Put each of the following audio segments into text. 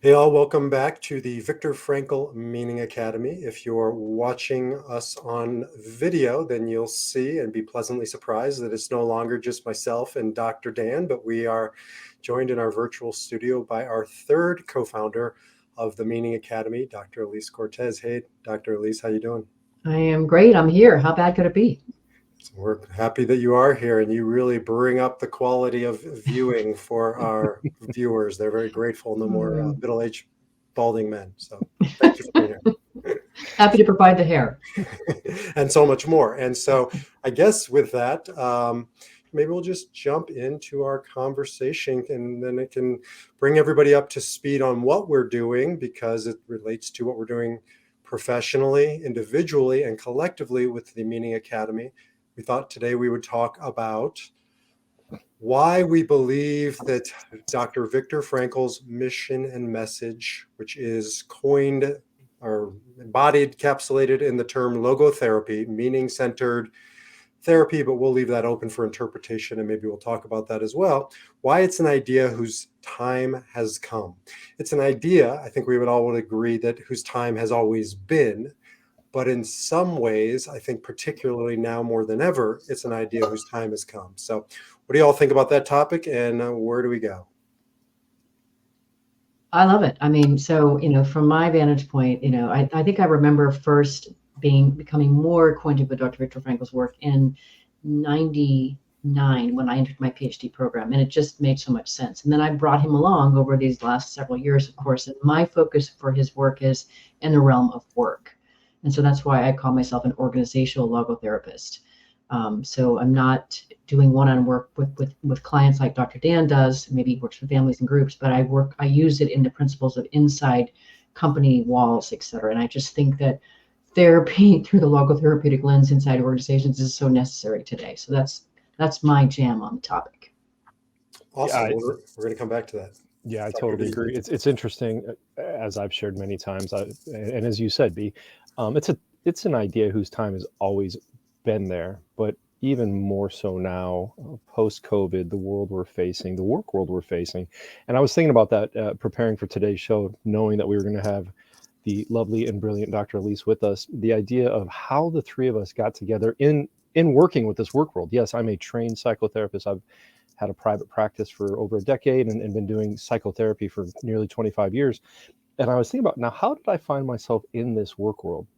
Hey all, welcome back to the Viktor Frankl Meaning Academy. If you're watching us on video, then you'll see and be pleasantly surprised that it's no longer just myself and Dr. Dan, but we are joined in our virtual studio by our third co-founder of the Meaning Academy, Dr. Alise Cortez. Hey, Dr. Alise, how you doing? I am great. I'm here. How bad could it be? We're happy that you are here and you really bring up the quality of viewing for our viewers. They're very grateful, no more middle-aged balding men. So thank you for being here. Happy to provide the hair. And so much more. And so I guess with that, maybe we'll just jump into our conversation and then it can bring everybody up to speed on what we're doing because it relates to what we're doing professionally, individually, and collectively with the Meaning Academy. We thought today we would talk about why we believe that Dr. Viktor Frankl's mission and message, which is coined or embodied, encapsulated in the term logotherapy, meaning-centered therapy, but we'll leave that open for interpretation and maybe we'll talk about that as well, why it's an idea whose time has come. It's an idea, I think we would all agree, that whose time has always been. But in some ways, I think particularly now more than ever, it's an idea whose time has come. So what do you all think about that topic and where do we go? I love it. I mean, so, from my vantage point, I think I remember first becoming more acquainted with Dr. Viktor Frankl's work in 99 when I entered my PhD program. And it just made so much sense. And then I brought him along over these last several years, of course. And my focus for his work is in the realm of work. And so that's why I call myself an organizational logotherapist. So I'm not doing one-on-one work with clients like Dr. Dan does. Maybe he works with families and groups, but I use it in the principles of inside company walls, et cetera. And I just think that therapy through the logotherapeutic lens inside organizations is so necessary today. So that's my jam on the topic. Awesome. Yeah, we're going to come back to that. Yeah, I totally agree. It's interesting, as I've shared many times, and as you said, B, it's an idea whose time has always been there, but even more so now, post-COVID, the world we're facing, the work world we're facing. And I was thinking about that, preparing for today's show, knowing that we were going to have the lovely and brilliant Dr. Alise with us, the idea of how the three of us got together in working with this work world. Yes, I'm a trained psychotherapist. I've had a private practice for over a decade and been doing psychotherapy for nearly 25 years. And I was thinking about, now, how did I find myself in this work world?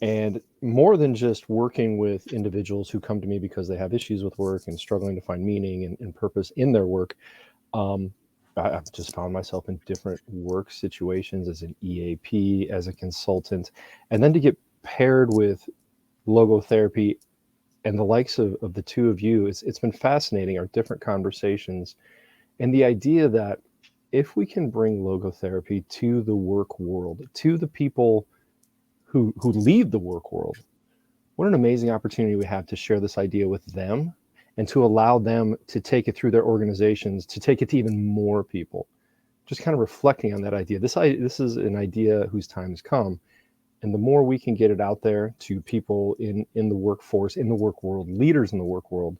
And more than just working with individuals who come to me because they have issues with work and struggling to find meaning and purpose in their work, I've just found myself in different work situations as an EAP, as a consultant, and then to get paired with logotherapy and the likes of the two of you, it's been fascinating, our different conversations. And the idea that if we can bring logotherapy to the work world, to the people who leave the work world, what an amazing opportunity we have to share this idea with them and to allow them to take it through their organizations, to take it to even more people. Just kind of reflecting on that idea. This is an idea whose time has come. And the more we can get it out there to people in the workforce, in the work world, leaders in the work world,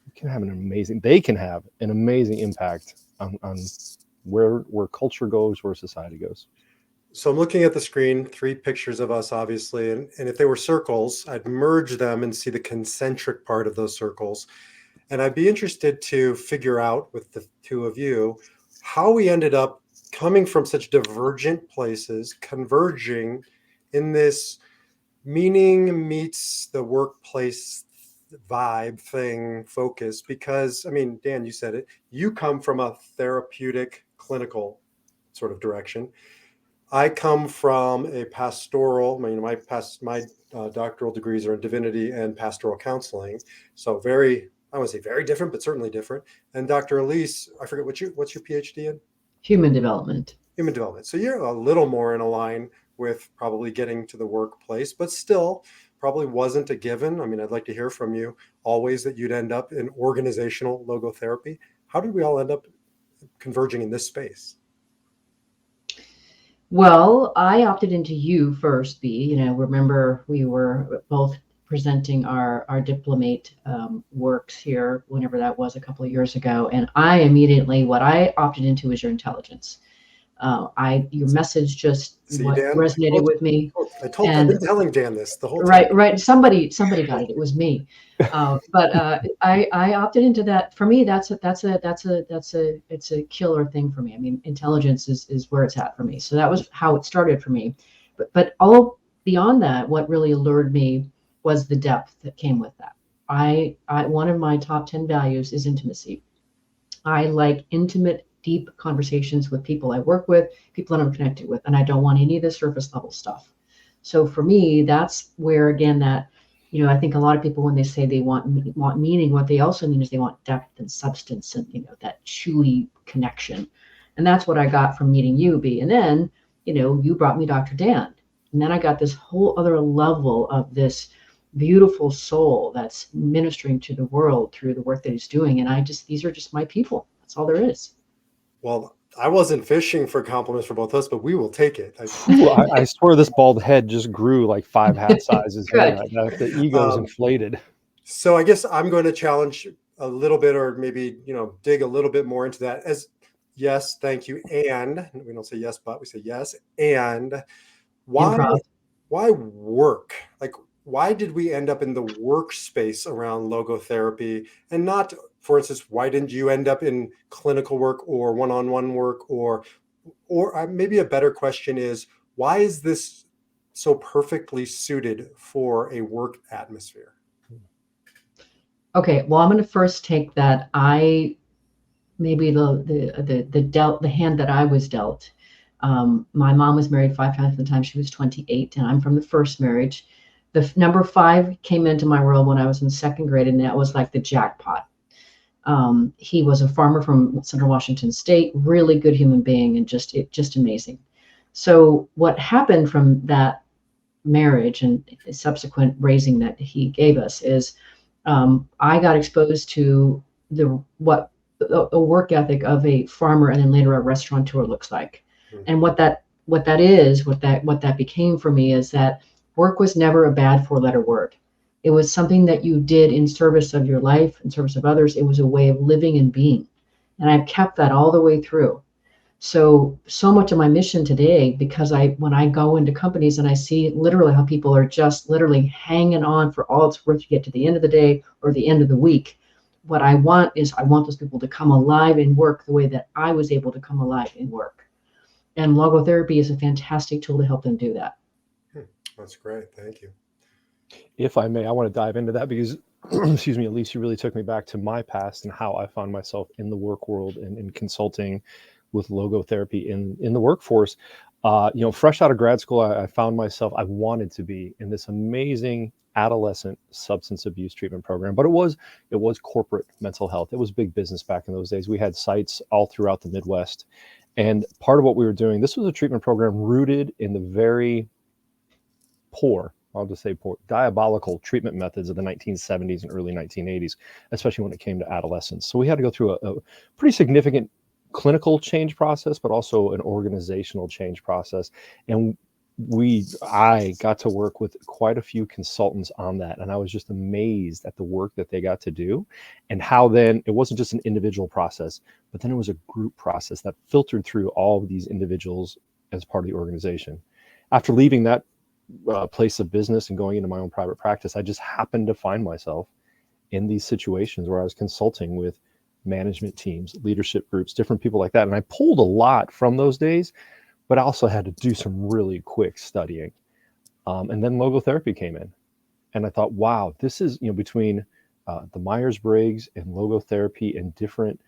they can have an amazing impact on where culture goes, where society goes. So I'm looking at the screen, 3 pictures of us, obviously, and if they were circles, I'd merge them and see the concentric part of those circles. And I'd be interested to figure out with the two of you how we ended up coming from such divergent places, converging in this meaning meets the workplace vibe thing focus. Because, I mean, Dan, you said it, you come from a therapeutic, clinical sort of direction. I come from a pastoral, my doctoral degrees are in divinity and pastoral counseling. So I wouldn't say very different, but certainly different. And Dr. Alise, I forget what's your PhD in? Human development. Human development. So you're a little more in a line with probably getting to the workplace, but still probably wasn't a given. I mean, I'd like to hear from you always that you'd end up in organizational logotherapy. How did we all end up converging in this space? Well, I opted into you first, B. Remember we were both presenting our diplomate works here, whenever that was, a couple of years ago. And what I opted into was your intelligence. Your message just See, what Dan, resonated with me. I've And been telling Dan this the whole time. right. Somebody got it. It was me. But I opted into that. For me, it's a killer thing for me. I mean, intelligence is where it's at for me. So that was how it started for me. But all beyond that, what really allured me was the depth that came with that. I one of my top 10 values is intimacy. I like intimate, deep conversations with people I work with, people that I'm connected with, and I don't want any of the surface level stuff. So for me, that's where, again, that, I think a lot of people, when they say they want meaning, what they also mean is they want depth and substance and, that chewy connection. And that's what I got from meeting you, B. And then, you brought me Dr. Dan. And then I got this whole other level of this beautiful soul that's ministering to the world through the work that he's doing. And these are just my people. That's all there is. Well, I wasn't fishing for compliments for both of us, but we will take it. I swear this bald head just grew like 5 hat sizes. The ego's inflated. So I guess I'm going to challenge a little bit, or maybe, dig a little bit more into that. As yes, thank you. And we don't say yes, but we say yes. And why work? Like, why did we end up in the workspace around logotherapy and not, for instance, why didn't you end up in clinical work or one-on-one work, or maybe a better question is, why is this so perfectly suited for a work atmosphere? Okay, well, I'm going to first take that. Maybe the hand that I was dealt. My mom was married 5 times from the time she was 28, and I'm from the first marriage. The number 5 came into my world when I was in 2nd grade, and that was like the jackpot. He was a farmer from Central Washington State, really good human being, and just amazing. So what happened from that marriage and subsequent raising that he gave us is I got exposed to a work ethic of a farmer and then later a restaurateur looks like. Mm-hmm. And what that became for me is that work was never a bad 4-letter word. It was something that you did in service of your life, in service of others. It was a way of living and being. And I've kept that all the way through. So much of my mission today, because when I go into companies and I see literally how people are just literally hanging on for all it's worth to get to the end of the day or the end of the week, what I want those people to come alive in work the way that I was able to come alive in work. And logotherapy is a fantastic tool to help them do that. That's great. Thank you. If I may, I want to dive into that because, excuse me, Alise, you really took me back to my past and how I found myself in the work world and in consulting with logotherapy in the workforce. Fresh out of grad school, I found myself, I wanted to be in this amazing adolescent substance abuse treatment program, but it was corporate mental health. It was big business back in those days. We had sites all throughout the Midwest. And part of what we were doing, this was a treatment program rooted in the very poor, diabolical treatment methods of the 1970s and early 1980s, especially when it came to adolescence. So we had to go through a pretty significant clinical change process, but also an organizational change process. And I got to work with quite a few consultants on that. And I was just amazed at the work that they got to do and how then it wasn't just an individual process, but then it was a group process that filtered through all of these individuals as part of the organization. After leaving that place of business and going into my own private practice, I just happened to find myself in these situations where I was consulting with management teams, leadership groups, different people like that. And I pulled a lot from those days, but I also had to do some really quick studying. And then logotherapy came in. And I thought, wow, this is, between the Myers-Briggs and logotherapy and different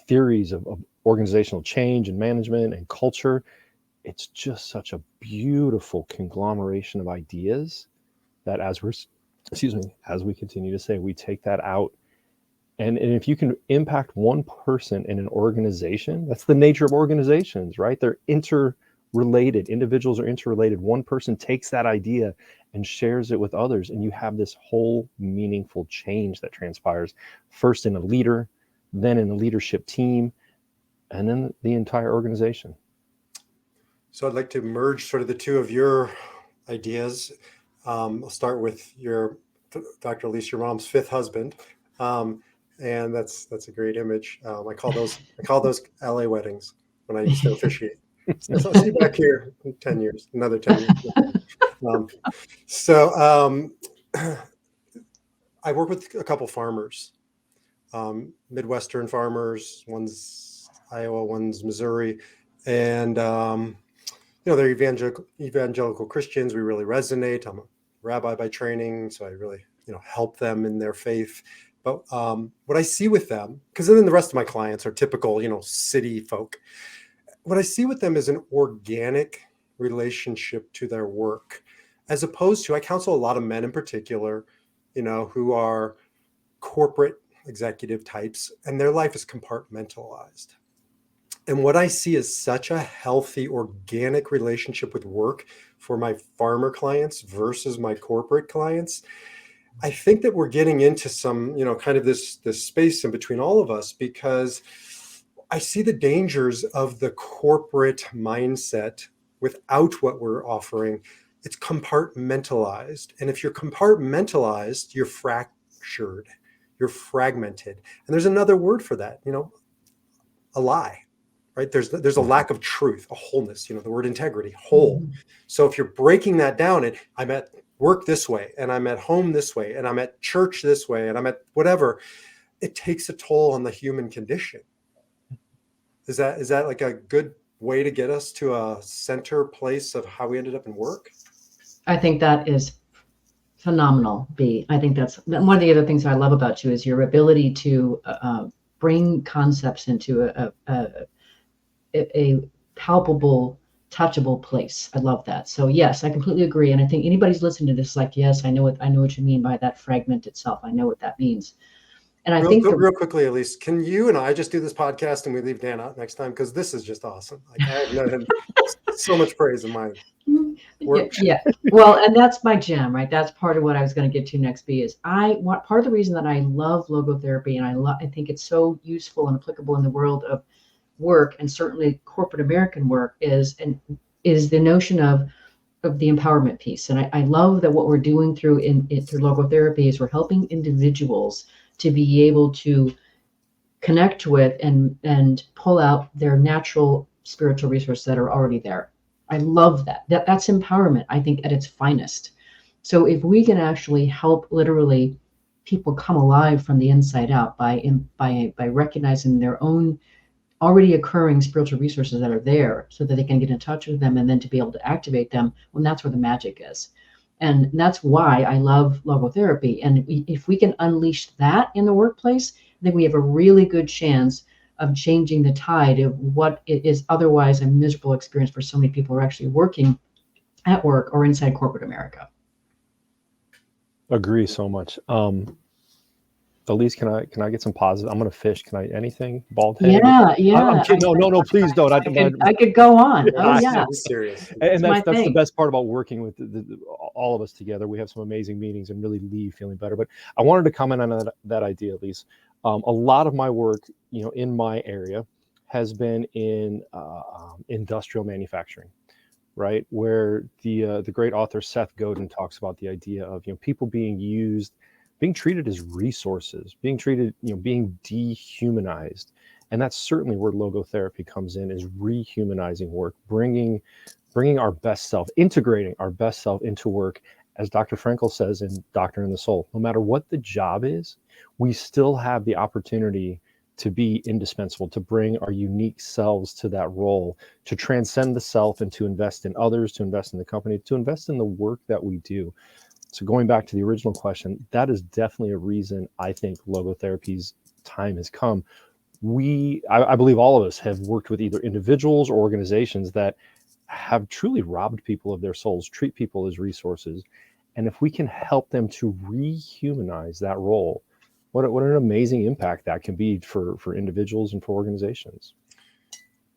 theories of organizational change and management and culture, it's just such a beautiful conglomeration of ideas that as we continue to say, we take that out. And if you can impact one person in an organization, that's the nature of organizations, right? They're interrelated. Individuals are interrelated. One person takes that idea and shares it with others, and you have this whole meaningful change that transpires, first in a leader, then in a leadership team, and then the entire organization. So I'd like to merge sort of the two of your ideas. I'll start with your Dr. Alise, your mom's 5th husband. And that's a great image. I call those LA weddings when I used to officiate. So I'll see you back here in 10 years, another 10 years. Um, so I work with a couple farmers, Midwestern farmers. One's Iowa, one's Missouri, and they're evangelical Christians. We really resonate. I'm a rabbi by training, so I really help them in their faith. But what I see with them, because then the rest of my clients are typical city folk. What I see with them is an organic relationship to their work, as opposed to, I counsel a lot of men in particular, who are corporate executive types, and their life is compartmentalized. And what I see is such a healthy, organic relationship with work for my farmer clients versus my corporate clients. I think that we're getting into some, kind of this space in between all of us, because I see the dangers of the corporate mindset without what we're offering. It's compartmentalized. And if you're compartmentalized, you're fractured, you're fragmented. And there's another word for that, a lie, right? There's a lack of truth, a wholeness, the word integrity, whole. Mm-hmm. So if you're breaking that down, and I'm at work this way, and I'm at home this way, and I'm at church this way, and I'm at whatever, it takes a toll on the human condition. Is that like a good way to get us to a center place of how we ended up in work? I think that is phenomenal, B. I think that's one of the other things I love about you is your ability to bring concepts into a palpable, touchable place. I love that. So yes, I completely agree. And I think anybody's listening to this, like, yes, I know what you mean by that fragment itself. I know what that means. And I think real quickly, Alise, can you and I just do this podcast and we leave Dan out next time? Because this is just awesome. Like, I have had so much praise in my work. Yeah. Well, and that's my gem, right? That's part of what I was going to get to next. B is part of the reason that I love logotherapy, and I think it's so useful and applicable in the world of work, and certainly corporate American work, is the notion of the empowerment piece. And I love that what we're doing through logotherapy is we're helping individuals to be able to connect with and pull out their natural spiritual resources that are already there. I love that. That's empowerment, I think, at its finest. So if we can actually help literally people come alive from the inside out by recognizing their own already occurring spiritual resources that are there, so that they can get in touch with them and then to be able to activate them, well, that's where the magic is. And that's why I love logotherapy. And if we can unleash that in the workplace, then we have a really good chance of changing the tide of what is otherwise a miserable experience for so many people who are actually working at work or inside corporate America. Agree so much. Alise, can I get some positive? I'm gonna fish. Can I anything? Bald head? Yeah. I'm kidding. No, please don't. I could go on. Oh yeah. Serious. And that's the best part about working with all of us together. We have some amazing meetings and really leave feeling better. But I wanted to comment on that idea, Alise. A lot of my work, in my area, has been in industrial manufacturing, right? Where the great author Seth Godin talks about the idea of people being treated as resources, being dehumanized. And that's certainly where logotherapy comes in, is rehumanizing work, bringing our best self, integrating our best self into work. As Dr. Frankl says in Doctrine and the Soul, no matter what the job is, we still have the opportunity to be indispensable, to bring our unique selves to that role, to transcend the self and to invest in others, to invest in the company, to invest in the work that we do. So going back to the original question, that is definitely a reason I think logotherapy's time has come. I believe all of us have worked with either individuals or organizations that have truly robbed people of their souls, treat people as resources. And if we can help them to rehumanize that role, what an amazing impact that can be for individuals and for organizations.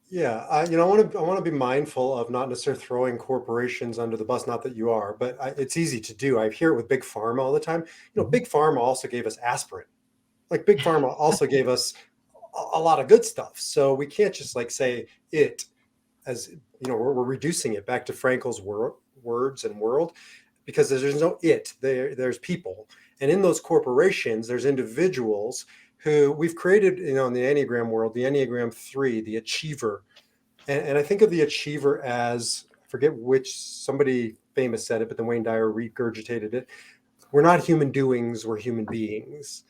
Yeah, I want to be mindful of not necessarily throwing corporations under the bus. Not that you are, but it's easy to do. I hear it with Big Pharma all the time. Big Pharma also gave us aspirin. Like Big Pharma also gave us a lot of good stuff. So we can't just say it as we're reducing it back to Frankl's words and world, because there's no it. There's people, and in those corporations, there's individuals who we've created, in the Enneagram world, the Enneagram 3, the achiever, And I think of the achiever as, I forget which, somebody famous said it, but then Wayne Dyer regurgitated it. We're not human doings, we're human beings.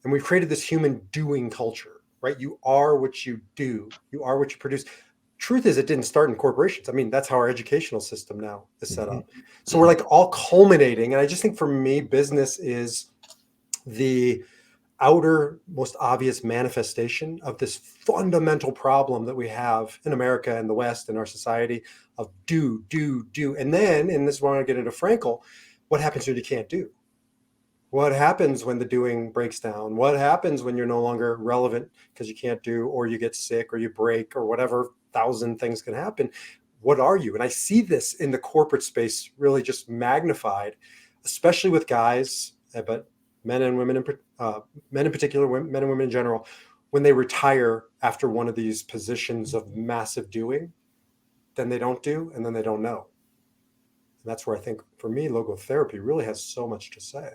And we've created this human doing culture, right? You are what you do, you are what you produce. Truth is, it didn't start in corporations. I mean, that's how our educational system now is set up. So we're like all culminating. And I just think for me, business is the outer, most obvious manifestation of this fundamental problem that we have in America and the West and our society of do. And then, and this is where I want to get into Frankl, what happens when you can't do? What happens when the doing breaks down? What happens when you're no longer relevant because you can't do, or you get sick, or you break, or whatever 1,000 things can happen? What are you? And I see this in the corporate space really just magnified, especially with guys, but men and women, men in particular, men and women in general, when they retire after one of these positions of massive doing, then they don't do, and then they don't know. And that's where I think, for me, logotherapy really has so much to say.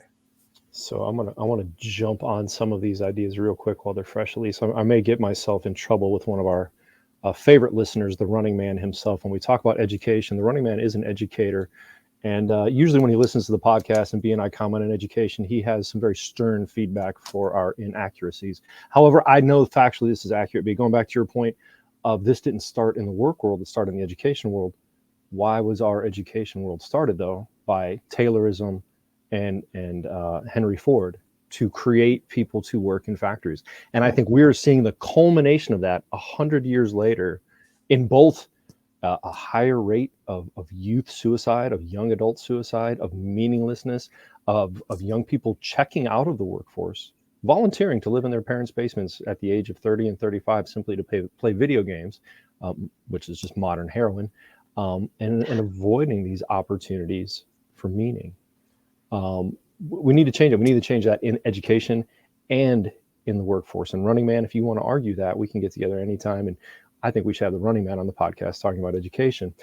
So I want to jump on some of these ideas real quick while they're fresh, Alise. I may get myself in trouble with one of our favorite listeners, the Running Man himself. When we talk about education, the Running Man is an educator. And usually when he listens to the podcast and B and I comment on education, he has some very stern feedback for our inaccuracies. However, I know factually this is accurate. But going back to your point of this didn't start in the work world, it started in the education world. Why was our education world started, though? By Taylorism and Henry Ford, to create people to work in factories. And I think we're seeing the culmination of that 100 years later in both a higher rate of youth suicide, of young adult suicide, of meaninglessness, of young people checking out of the workforce, volunteering to live in their parents' basements at the age of 30 and 35 simply to play video games, which is just modern heroin, and avoiding these opportunities for meaning. We need to change it. We need to change that in education and in the workforce. And Running Man, if you want to argue that, we can get together anytime. And I think we should have the Running Man on the podcast talking about education.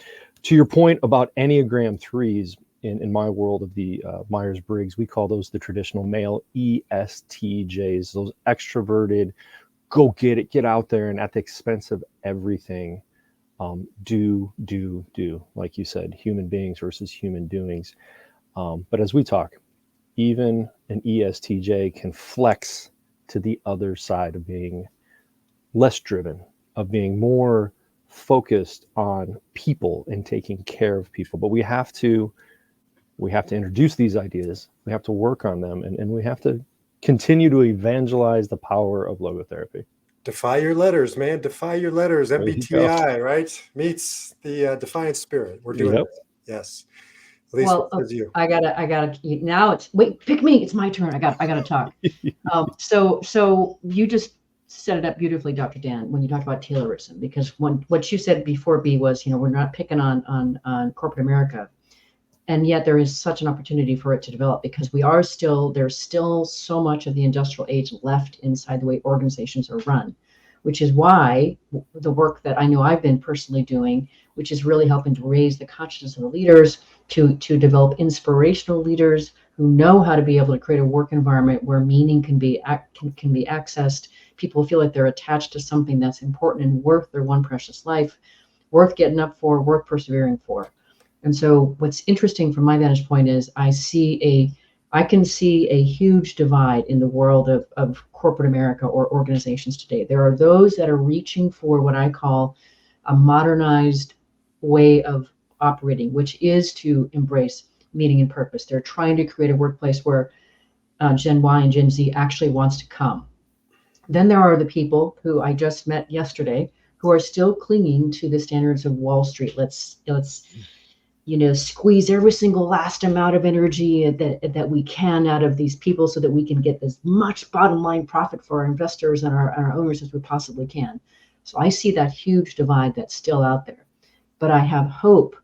To your point about Enneagram 3s, in my world of the Myers-Briggs, we call those the traditional male ESTJs, those extroverted, go get it, get out there, and at the expense of everything, do, like you said, human beings versus human doings. But as we talk, even an ESTJ can flex to the other side of being less driven, of being more focused on people and taking care of people. But we have to introduce these ideas. We have to work on them, and we have to continue to evangelize the power of logotherapy. Defy your letters, man. Defy your letters. MBTI, right? Meets the defiant spirit. We're doing it. Yes. Alise, well, you. I gotta. Now it's wait. Pick me. It's my turn. I gotta talk. So you just set it up beautifully, Dr. Dan, when you talked about Taylorism, because what you said before, B, was we're not picking on corporate America, and yet there is such an opportunity for it to develop, because there's still so much of the industrial age left inside the way organizations are run, which is why the work that I know I've been personally doing, which is really helping to raise the consciousness of the leaders, to develop inspirational leaders who know how to be able to create a work environment where meaning can be accessed. People feel like they're attached to something that's important and worth their one precious life, worth getting up for, worth persevering for. And so what's interesting from my vantage point is I can see a huge divide in the world of corporate America or organizations today. There are those that are reaching for what I call a modernized way of operating, which is to embrace meaning and purpose. They're trying to create a workplace where Gen Y and Gen Z actually wants to come. Then there are the people who I just met yesterday who are still clinging to the standards of Wall Street. Let's squeeze every single last amount of energy that we can out of these people so that we can get as much bottom line profit for our investors and our owners as we possibly can. So I see that huge divide that's still out there. But I have hope,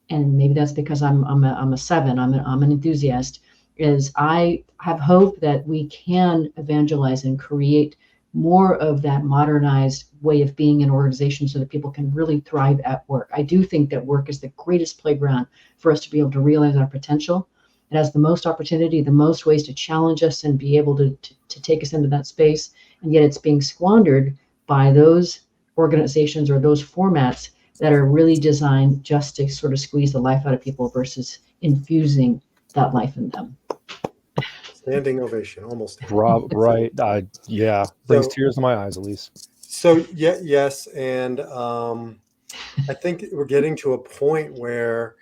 and maybe that's because I'm a 7. I'm an enthusiast. Is I have hope that we can evangelize and create more of that modernized way of being in organizations so that people can really thrive at work. I do think that work is the greatest playground for us to be able to realize our potential. It has the most opportunity, the most ways to challenge us and be able to take us into that space. And yet it's being squandered by those organizations or those formats that are really designed just to sort of squeeze the life out of people versus infusing that life in them. Standing ovation, almost. Right. Yeah. Brings So, tears to my eyes, Elise. so yeah, yes. And I think we're getting to a point where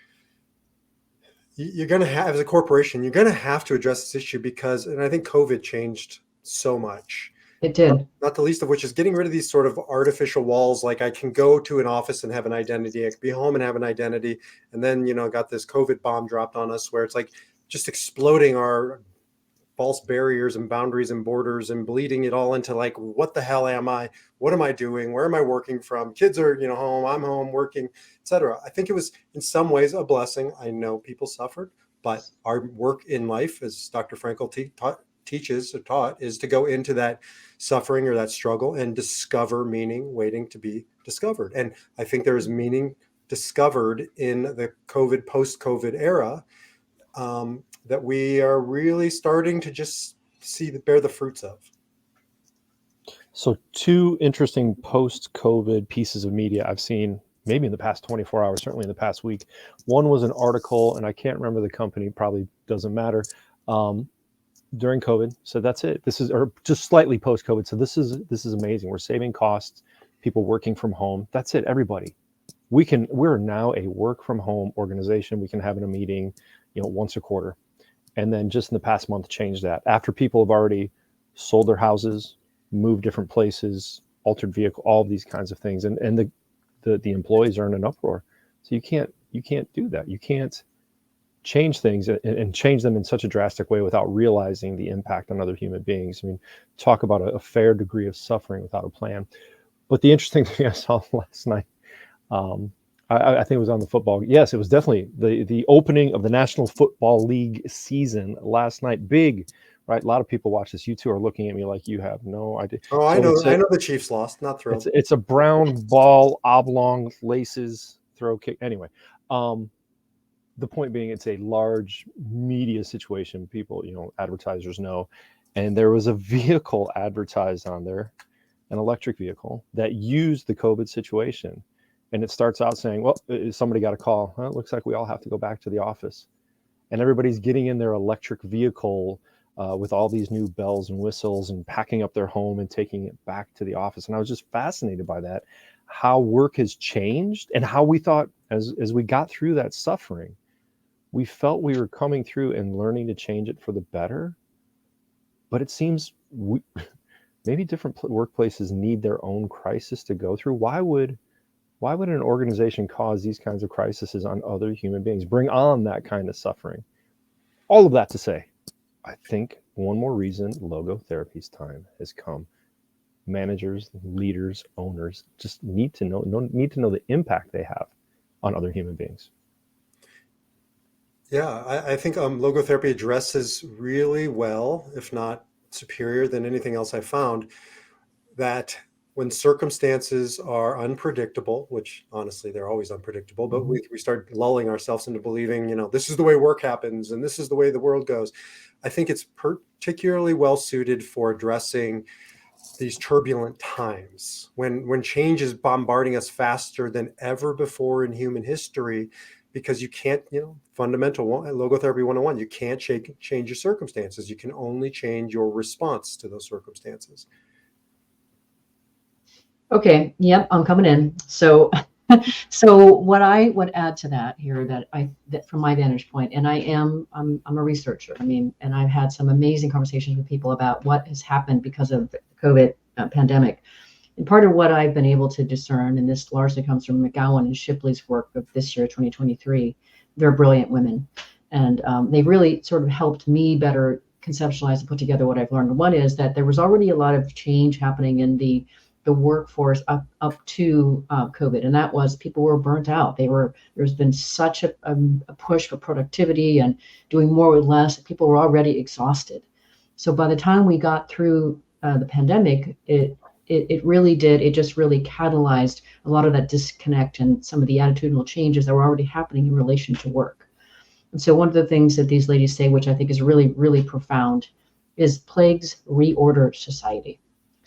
you're going to have, as a corporation, you're going to have to address this issue because, and I think COVID changed so much. It did. Not the least of which is getting rid of these sort of artificial walls. Like I can go to an office and have an identity. I can be home and have an identity. And then, got this COVID bomb dropped on us where it's like just exploding our false barriers and boundaries and borders and bleeding it all into like, what the hell am I? What am I doing? Where am I working from? Kids are, home, I'm home working, etc. I think it was in some ways a blessing. I know people suffered, but our work in life, as Dr. Frankl teaches or taught, is to go into that suffering or that struggle and discover meaning waiting to be discovered. And I think there is meaning discovered in the post-COVID era that we are really starting to just bear the fruits of. So 2 interesting post-COVID pieces of media I've seen maybe in the past 24 hours, certainly in the past week. One was an article, and I can't remember the company, probably doesn't matter, during COVID. So that's it. This is, or just slightly post-COVID. So this is amazing. We're saving costs, people working from home. That's it, everybody. We're now a work from home organization. We can have a meeting, once a quarter. And then just in the past month, change that after people have already sold their houses, moved different places, altered vehicle, all of these kinds of things. And the employees are in an uproar. So you can't do that. You can't change things and change them in such a drastic way without realizing the impact on other human beings. I mean, talk about a fair degree of suffering without a plan. But the interesting thing I saw last night, I think it was on the football. Yes, it was definitely the opening of the National Football League season last night. Big, right? A lot of people watch this. You two are looking at me like you have no idea. Oh, I know the Chiefs lost. Not thrilled. It's a brown ball, oblong laces, throw kick. Anyway, the point being, it's a large media situation. People, advertisers know. And there was a vehicle advertised on there, an electric vehicle that used the COVID situation. And it starts out saying, well, somebody got a call. Well, it looks like we all have to go back to the office. And everybody's getting in their electric vehicle with all these new bells and whistles and packing up their home and taking it back to the office. And I was just fascinated by that, how work has changed and how we thought as we got through that suffering, we felt we were coming through and learning to change it for the better. But it seems maybe different workplaces need their own crisis to go through. Why would an organization cause these kinds of crises on other human beings, bring on that kind of suffering? All of that to say, I think one more reason logotherapy's time has come. Managers, leaders, owners just need to know the impact they have on other human beings. Yeah, I think logotherapy addresses really well, if not superior than anything else I found, that when circumstances are unpredictable, which honestly, they're always unpredictable, but we start lulling ourselves into believing, this is the way work happens and this is the way the world goes. I think it's particularly well suited for addressing these turbulent times when change is bombarding us faster than ever before in human history, because you can't, fundamental logotherapy 101, you can't change your circumstances. You can only change your response to those circumstances. Okay. Yep. I'm coming in. So what I would add to that here, that from my vantage point, and I'm a researcher. And I've had some amazing conversations with people about what has happened because of the COVID pandemic. And part of what I've been able to discern, and this largely comes from McGowan and Shipley's work of this year, 2023, they're brilliant women. And they really sort of helped me better conceptualize and put together what I've learned. One is that there was already a lot of change happening in the workforce up to COVID, and that was people were burnt out. There's been such a push for productivity and doing more with less. People were already exhausted. So by the time we got through the pandemic, it really did. It just really catalyzed a lot of that disconnect and some of the attitudinal changes that were already happening in relation to work. And so one of the things that these ladies say, which I think is really, really profound, is plagues reorder society.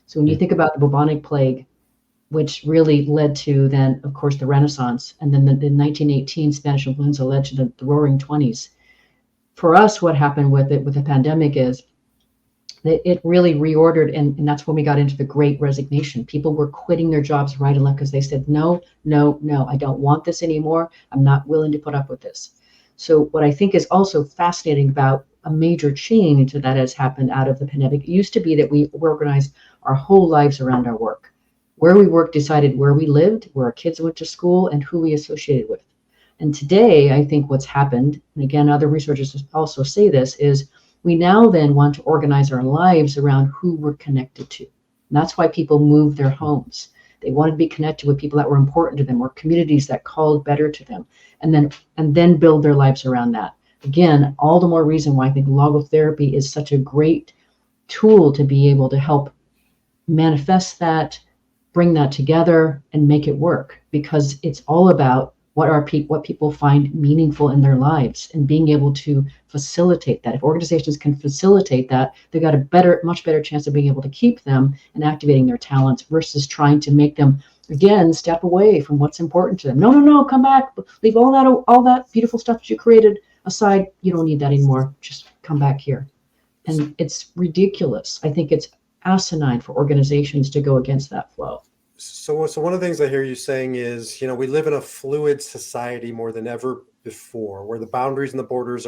So when you think about the bubonic plague, which really led to then, of course, the Renaissance. And then the 1918 Spanish influenza led to the Roaring 20s. For us, what happened with the pandemic is that it really reordered, and that's when we got into the Great Resignation. People were quitting their jobs right and left because they said, no, I don't want this anymore. I'm not willing to put up with this. So what I think is also fascinating about a major change that has happened out of the pandemic, it used to be that we organized our whole lives around our work. Where we worked decided where we lived, where our kids went to school, and who we associated with. And today, I think what's happened, and again, other researchers also say this, is we now then want to organize our lives around who we're connected to. And that's why people move their homes. They wanted to be connected with people that were important to them, or communities that called better to them, and then build their lives around that. Again, all the more reason why I think logotherapy is such a great tool to be able to help manifest that, bring that together, and make it work, because it's all about what people find meaningful in their lives, and being able to facilitate that. If organizations can facilitate that, they've got a much better chance of being able to keep them and activating their talents, versus trying to make them, again, step away from what's important to them. No, come back, leave all that beautiful stuff that you created aside. You don't need that anymore. Just come back here. And it's ridiculous. I think it's asinine for organizations to go against that flow. So one of the things I hear you saying is, we live in a fluid society more than ever before, where the boundaries and the borders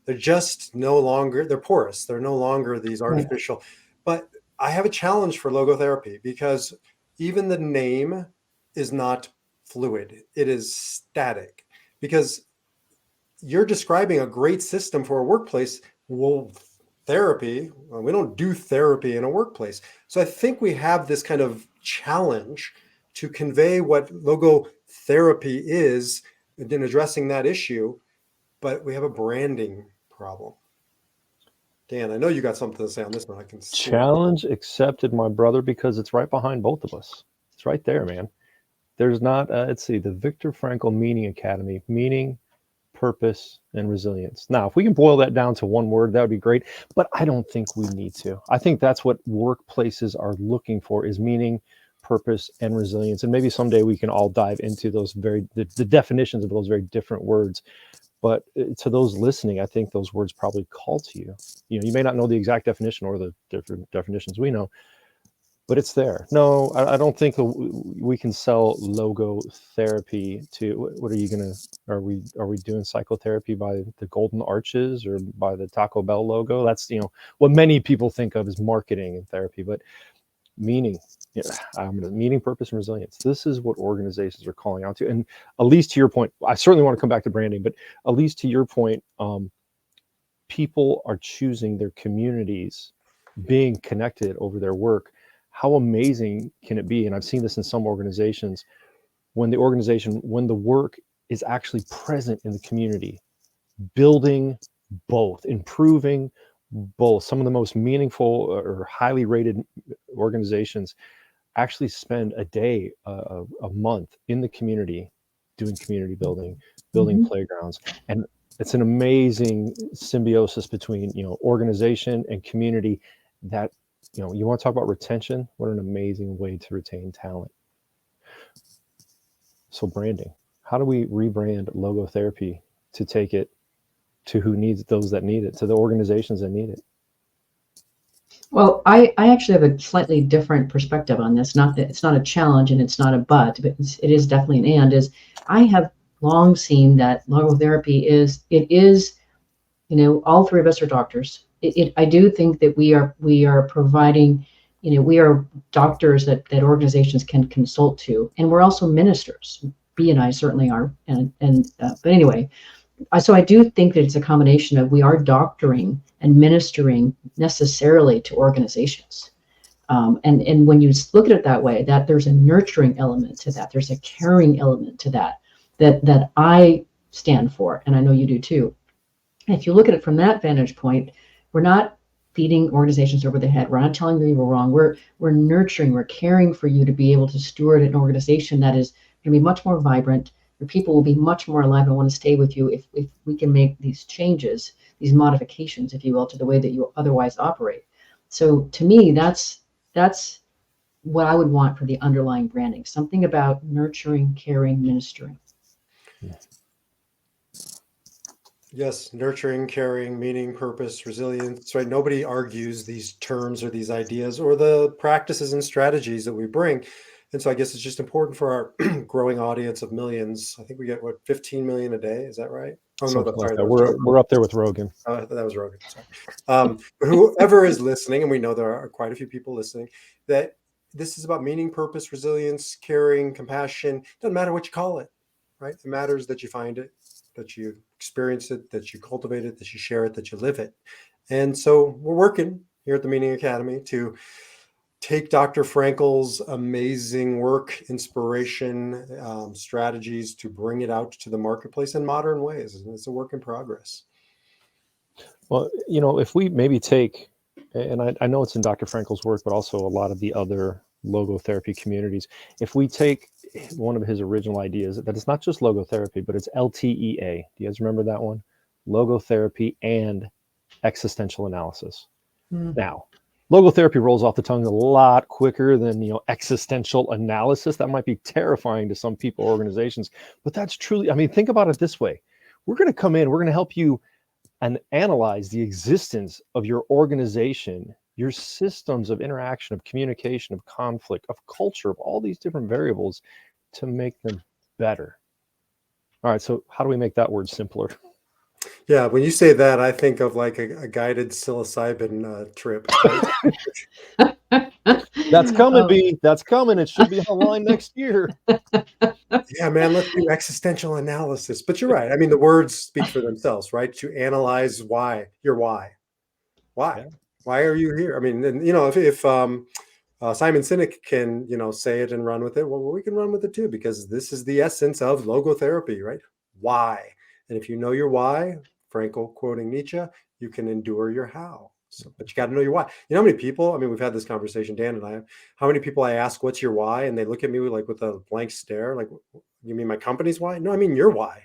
they're just no longer, they're porous. They're no longer these artificial. Right. But I have a challenge for logotherapy, because even the name is not fluid. It is static, because you're describing a great system for a workplace. Well, therapy, we don't do therapy in a workplace. So I think we have this kind of challenge to convey what logotherapy is in addressing that issue, but we have a branding problem. Dan, I know you got something to say on this one. I can see. Challenge accepted, my brother, because it's right behind both of us. It's right there, man. There's not, let's see, the Viktor Frankl Meaning Academy, meaning, purpose, and resilience. Now, if we can boil that down to one word, that would be great, but I don't think we need to. I think that's what workplaces are looking for, is meaning, purpose, and resilience. And maybe someday we can all dive into those the definitions of those very different words. But to those listening, I think those words probably call to you. You may not know the exact definition or the different definitions we know, but it's there. No, I don't think we can sell logo therapy to, what are you going to, are we doing psychotherapy by the Golden Arches or by the Taco Bell logo? That's, what many people think of as marketing and therapy, but meaning, meaning, purpose, and resilience. This is what organizations are calling out to. And Alise, to your point, I certainly want to come back to branding, but Alise, to your point, people are choosing their communities, being connected over their work. How amazing can it be? And I've seen this in some organizations, when the work is actually present in the community, building both, improving both. Some of the most meaningful or highly rated organizations actually spend a day, a month in the community, doing community building, building playgrounds. And it's an amazing symbiosis between, organization and community that, you want to talk about retention? What an amazing way to retain talent. So branding, how do we rebrand logotherapy to take it to who needs, those that need it, to the organizations that need it? Well, I actually have a slightly different perspective on this. Not that it's not a challenge and it's not a but it is definitely an and. Is I have long seen that logotherapy is, all three of us are doctors. I do think that we are providing, we are doctors that organizations can consult to, and we're also ministers. B and I certainly are, but anyway, so I do think that it's a combination of, we are doctoring and ministering necessarily to organizations, and when you look at it that way, that there's a nurturing element to that, there's a caring element to that I stand for, and I know you do too. And if you look at it from that vantage point, we're not beating organizations over the head. We're not telling them you were wrong. We're nurturing, we're caring for you to be able to steward an organization that is going to be much more vibrant. Your people will be much more alive and want to stay with you if we can make these changes, these modifications, if you will, to the way that you otherwise operate. So to me, that's what I would want for the underlying branding, something about nurturing, caring, ministering. Yes, nurturing, caring, meaning, purpose, resilience, right? Nobody argues these terms or these ideas or the practices and strategies that we bring. And so I guess it's just important for our growing audience of millions. I think we get, what, 15 million a day? Is that right? Oh, no, Something that's like sorry. that. That was Joe We're up there with Rogan. Rogan. That was Rogan. Sorry. Whoever is listening, and we know there are quite a few people listening, that this is about meaning, purpose, resilience, caring, compassion. Doesn't matter what you call it, right? It matters that you find it, that you experience it, that you cultivate it, that you share it, that you live it. And so we're working here at the Meaning Academy to take Dr. Frankl's amazing work, inspiration, strategies to bring it out to the marketplace in modern ways. And it's a work in progress. Well, if we maybe take, and I know it's in Dr. Frankl's work, but also a lot of the other logotherapy communities, if we take one of his original ideas, that it's not just logotherapy, but it's LTEA. Do you guys remember that one? Logotherapy and existential analysis. Now, logotherapy rolls off the tongue a lot quicker than, existential analysis. That might be terrifying to some people, organizations, but that's truly, think about it this way. We're going to come in, we're going to help you and analyze the existence of your organization, your systems of interaction, of communication, of conflict, of culture, of all these different variables to make them better. All right, so how do we make that word simpler? Yeah, when you say that, I think of like a guided psilocybin trip. Right? That's coming, B. That's coming. It should be on the line next year. Yeah, man, let's do existential analysis. But you're right. The words speak for themselves, right? To analyze why, your why. Why? Yeah. Why are you here? If Simon Sinek can, say it and run with it, well, we can run with it too, because this is the essence of logotherapy, right? Why? And if you know your why, Frankl quoting Nietzsche, you can endure your how. So, but you got to know your why. You know how many people, we've had this conversation, Dan and I, how many people I ask, what's your why? And they look at me like with a blank stare, like, you mean my company's why? No, I mean your why,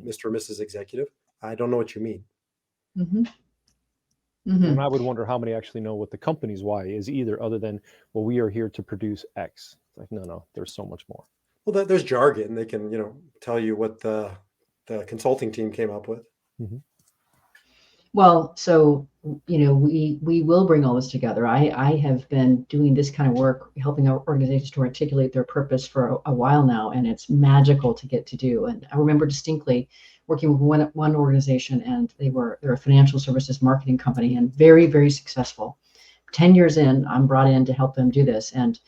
Mr. or Mrs. Executive. I don't know what you mean. Mm-hmm. Mm-hmm. And I would wonder how many actually know what the company's why is either, other than, well, we are here to produce X. It's like, no, there's so much more. Well, there's jargon. They can, tell you what the consulting team came up with. Mm-hmm. Well, so, we will bring all this together. I have been doing this kind of work, helping our organizations to articulate their purpose for a while now, and it's magical to get to do. And I remember distinctly working with one organization, and they're a financial services marketing company, and very, very successful. 10 years in, I'm brought in to help them do this. And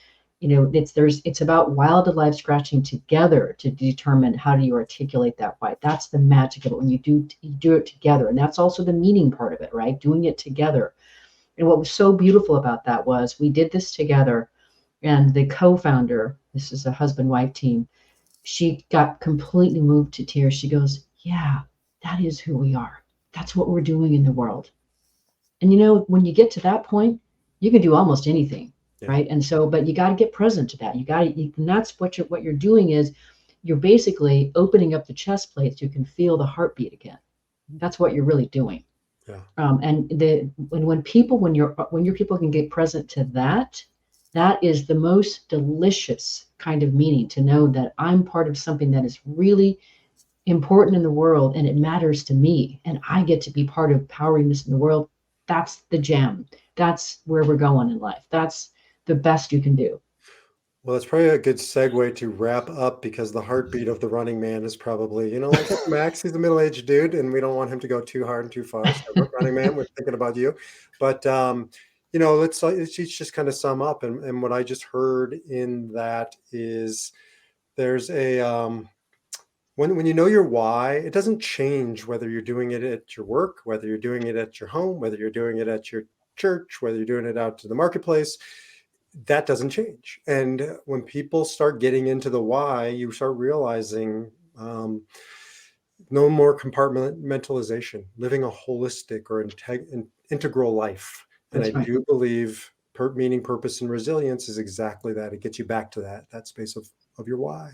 it's about wildlife scratching together to determine how do you articulate that why. That's the magic of it when you do it together, and that's also the meaning part of it, right? Doing it together. And what was so beautiful about that was we did this together, and the co-founder, this is a husband-wife team, she got completely moved to tears. She goes, "Yeah, that is who we are. That's what we're doing in the world." And when you get to that point, you can do almost anything. Yeah. Right. And so, but you got to get present to that. And that's what you're doing is you're basically opening up the chest plate so you can feel the heartbeat again. That's what you're really doing. Yeah. And when your people can get present to that, that is the most delicious kind of meaning, to know that I'm part of something that is really important in the world and it matters to me and I get to be part of powering this in the world. That's the gem. That's where we're going in life. That's the best you can do. Well, it's probably a good segue to wrap up, because the heartbeat of the running man is probably, like Max, he's a middle-aged dude and we don't want him to go too hard and too far. So running man, we're thinking about you. But, let's each just kind of sum up. And what I just heard in that is there's a, when you know your why, it doesn't change whether you're doing it at your work, whether you're doing it at your home, whether you're doing it at your church, whether you're doing it out to the marketplace. That doesn't change. And when people start getting into the why, you start realizing no more compartmentalization, living a holistic or integral life. And That's I right. do believe meaning, purpose, and resilience is exactly that. It gets you back to that space of your why.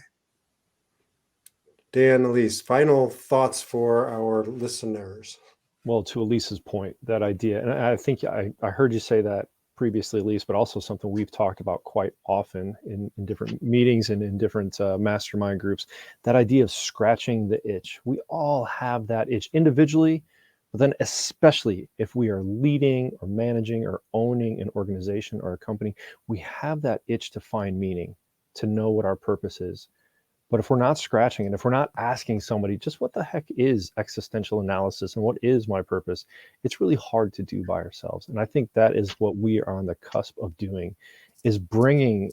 Dan, Alise, final thoughts for our listeners. Well, to Alise's point, that idea, and I think I heard you say that previously, Alise, but also something we've talked about quite often in different meetings and in different mastermind groups, that idea of scratching the itch. We all have that itch individually, but then especially if we are leading or managing or owning an organization or a company, we have that itch to find meaning, to know what our purpose is. But if we're not scratching it, if we're not asking somebody, just what the heck is existential analysis and what is my purpose, it's really hard to do by ourselves. And I think that is what we are on the cusp of doing, is bringing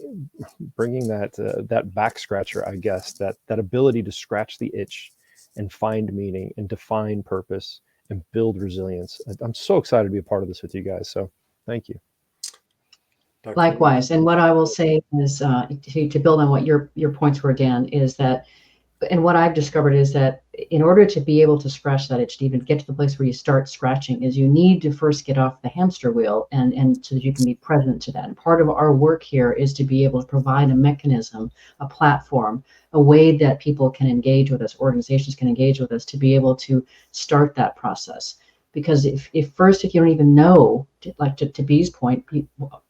that back scratcher, I guess, that ability to scratch the itch and find meaning and define purpose and build resilience. I'm so excited to be a part of this with you guys. So thank you. Likewise. And what I will say is, to build on what your points were, Dan, is that, and what I've discovered is that in order to be able to scratch that itch, to even get to the place where you start scratching, is you need to first get off the hamster wheel, and so that you can be present to that. And part of our work here is to be able to provide a mechanism, a platform, a way that people can engage with us, organizations can engage with us, to be able to start that process. Because if you don't even know, like to B's point,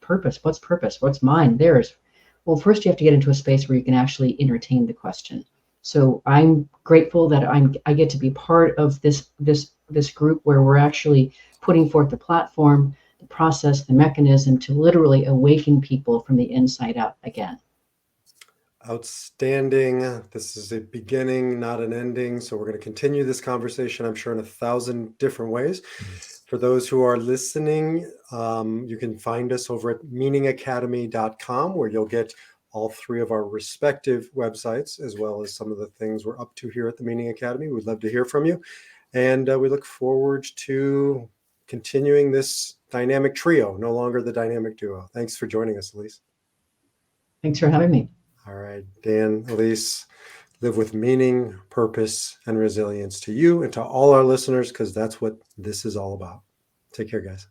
purpose, what's mine, theirs, well, first you have to get into a space where you can actually entertain the question. So I'm grateful that I get to be part of this group where we're actually putting forth the platform, the process, the mechanism to literally awaken people from the inside out again. Outstanding. This is a beginning, not an ending. So we're going to continue this conversation, I'm sure, in 1,000 different ways. For those who are listening, you can find us over at meaningacademy.com, where you'll get all three of our respective websites, as well as some of the things we're up to here at the Meaning Academy. We'd love to hear from you. And we look forward to continuing this dynamic trio, no longer the dynamic duo. Thanks for joining us, Alise. Thanks for having me. All right, Dan, Alise, live with meaning, purpose, and resilience to you and to all our listeners, because that's what this is all about. Take care, guys.